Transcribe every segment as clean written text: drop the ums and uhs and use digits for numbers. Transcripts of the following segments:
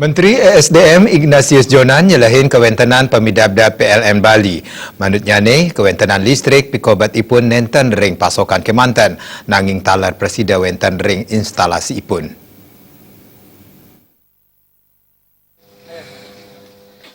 Menteri ESDM Ignatius Jonan nyelahin kewentenan pemidabda PLN Bali. Manutnya ni, kewentenan listrik pikobat ipun nenten ring pasokan Kemanten, nanging talar presida wenten ring instalasi ipun.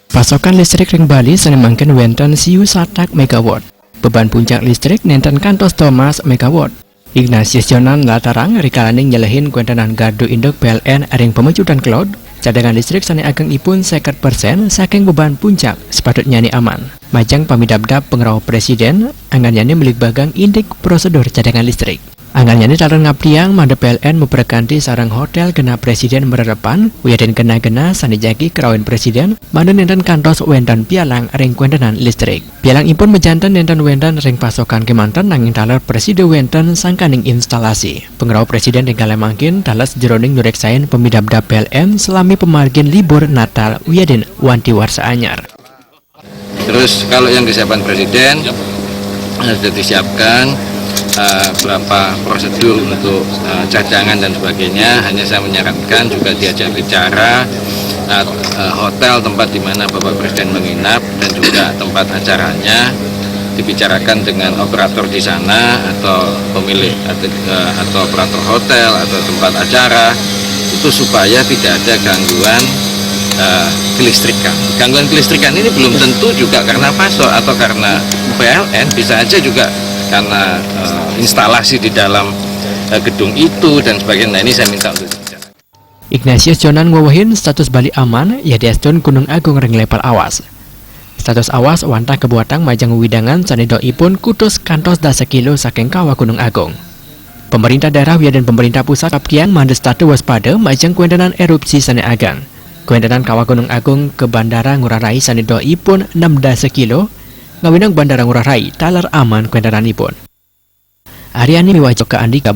Pasokan listrik ring Bali senemangkan wenten siu satak megawatt. Beban puncak listrik nenten kantos Thomas megawatt. Ignatius Jonan latarang rikalaning nyelahin kewentenan gardu induk PLN ring pemecutan cloud. Cadangan listrik sane ageng ipun 50% saking beban puncak sepatutnya ni aman. Majang pamidabdab pengrau presiden, anggannya ni milik bagang indik prosedur cadangan listrik. Anggannya ni taran ngabdiang manda PLN memperganti sarang hotel kena presiden mererepan, uyadin kena-kena sane jagi kerawin presiden, manda nenten kantos wendan pialang ring kuentenan listrik. Pialang ipun mejantan nenten wendan ring pasokan Kemanten nanging talar presiden wenten sangkaning instalasi. Pengrau presiden tinggal mangkin talas jeroning nureksain pemidabdab PLN selami pemargin libur Natal uyadin wanti warsa anyar. Terus kalau yang disiapkan presiden sudah disiapkan berapa prosedur untuk cadangan dan sebagainya. Hanya saya menyarankan juga diajak bicara hotel tempat di mana Bapak Presiden menginap dan juga tempat acaranya dibicarakan dengan operator di sana atau pemilik atau operator hotel atau tempat acara itu supaya tidak ada gangguan kelistrikan. Gangguan kelistrikan ini belum tentu juga karena pasok atau karena PLN, bisa aja juga karena instalasi di dalam gedung itu dan sebagainya. Nah, ini saya minta untuk dibicara. Ignatius Jonan ngawahin status Bali aman ya diastun Gunung Agung ring lepal awas. Status awas wantah kebuatan majang widangan sanedoipun kutus kantos dasa kilo saking kawah Gunung Agung. Pemerintah daerah dan pemerintah pusat kapkian manda status waspada majang kuentenan erupsi sane agang. Kuentenan kawah Gunung Agung ke Bandara Ngurah Rai sanedoipun 6 dasa kilo. Ngawinang Bandara Ngurah Rai talar aman kuentenan ipun. Ariani miwajok ke Andika.